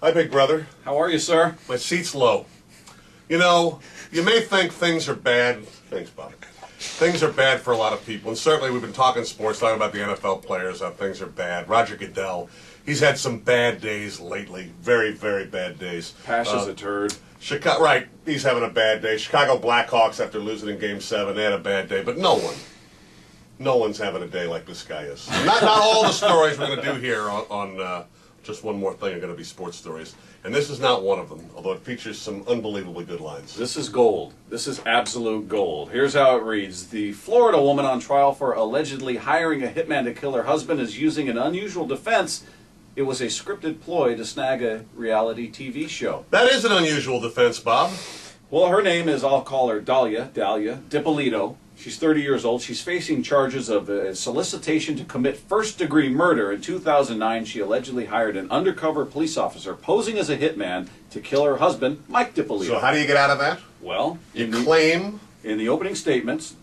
Hi, big brother. How are you, sir? My seat's low. You know, you may think things are bad. Thanks, Bob. Things are bad for a lot of people, and certainly we've been talking sports, talking about the NFL players, how things are bad. Roger Goodell, he's had some bad days lately. Very, very bad days. Passion's a turd. Right, he's having a bad day. Chicago Blackhawks, after losing in Game 7, they had a bad day, but no one's having a day like this guy is. Not all the stories we're going to do here on Just One More Thing are going to be sports stories. And this is not one of them, although it features some unbelievably good lines. This is gold. This is absolute gold. Here's how it reads. The Florida woman on trial for allegedly hiring a hitman to kill her husband is using an unusual defense. It was a scripted ploy to snag a reality TV show. That is an unusual defense, Bob. Well, her name is, I'll call her Dalia DiPolito. She's 30 years old. She's facing charges of solicitation to commit first-degree murder. In 2009, she allegedly hired an undercover police officer posing as a hitman to kill her husband, Mike DiPolito. So how do you get out of that? Well, in the opening statements,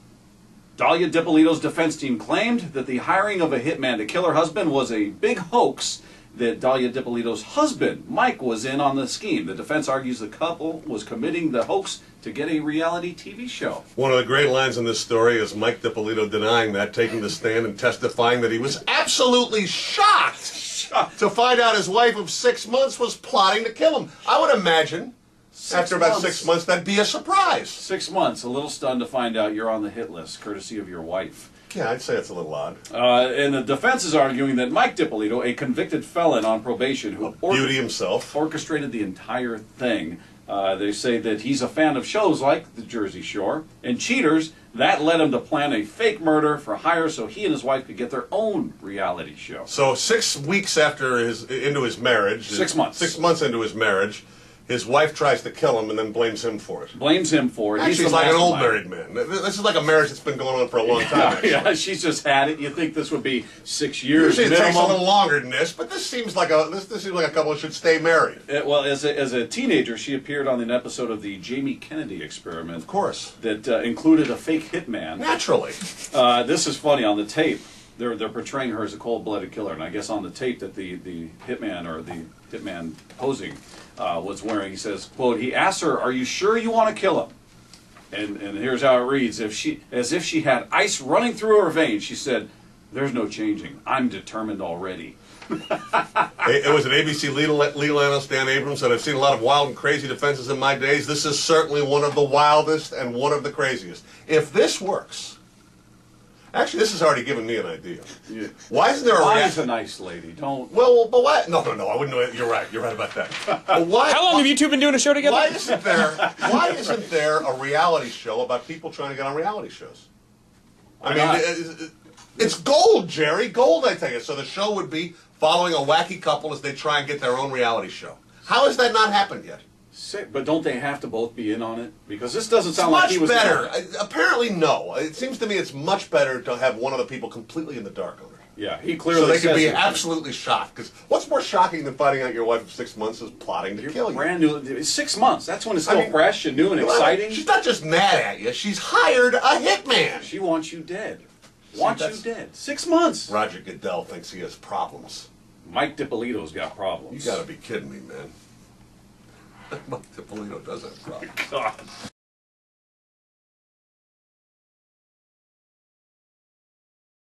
Dalia DiPolito's defense team claimed that the hiring of a hitman to kill her husband was a big hoax, that Dalia DiPolito's husband, Mike, was in on the scheme. The defense argues the couple was committing the hoax to get a reality TV show. One of the great lines in this story is Mike DiPolito denying that, taking the stand and testifying that he was absolutely shocked to find out his wife of 6 months was plotting to kill him. I would imagine after about 6 months that'd be a surprise. 6 months, a little stunned to find out you're on the hit list, courtesy of your wife. Yeah, I'd say it's a little odd. And the defense is arguing that Mike DiPolito, a convicted felon on probation who orchestrated the entire thing. They say that he's a fan of shows like The Jersey Shore and Cheaters. That led him to plan a fake murder for hire so he and his wife could get their own reality show. So 6 weeks into his marriage, 6 months. 6 months into his marriage, his wife tries to kill him and then blames him for it. Actually, he's like an old married man. This is like a marriage that's been going on for a long time. Yeah, she's just had it. You think this would be 6 years Usually it minimum. takes a little longer than this, but this seems like a couple should stay married. Well, as a teenager, she appeared on an episode of the Jamie Kennedy Experiment. Of course. That included a fake hitman. Naturally. This is funny. On the tape, they're portraying her as a cold-blooded killer, and I guess on the tape that the hitman or the hitman posing was wearing, he says, quote, he asked her, "Are you sure you want to kill him?" And here's how it reads: as if she had ice running through her veins, she said, "There's no changing. I'm determined already." It was an ABC legal analyst, Dan Abrams, said, "I've seen a lot of wild and crazy defenses in my days. This is certainly one of the wildest and one of the craziest. If this works..." Actually, this has already given me an idea. Yeah. Why isn't there a reaction? She's a nice lady. Don't. Well, but why? No, I wouldn't know it. You're right about that. But why? How long have you two been doing a show together? Why isn't there a reality show about people trying to get on reality shows? I mean, it's gold, Jerry. Gold, I tell you. So the show would be following a wacky couple as they try and get their own reality show. How has that not happened yet? But don't they have to both be in on it? Because this doesn't sound like he was better. Apparently, no. It seems to me it's much better to have one of the people completely in the dark on it. Yeah, he clearly so they could be it. absolutely shocked. Because what's more shocking than finding out your wife of 6 months is plotting to kill you? Brand new. 6 months. That's when it's still fresh and new and exciting. She's not just mad at you. She's hired a hitman. She wants you dead. Wants you dead. 6 months. Roger Goodell thinks he has problems. Mike DiPolito's got problems. You got to be kidding me, man. Mike DiPolito does have problems. God.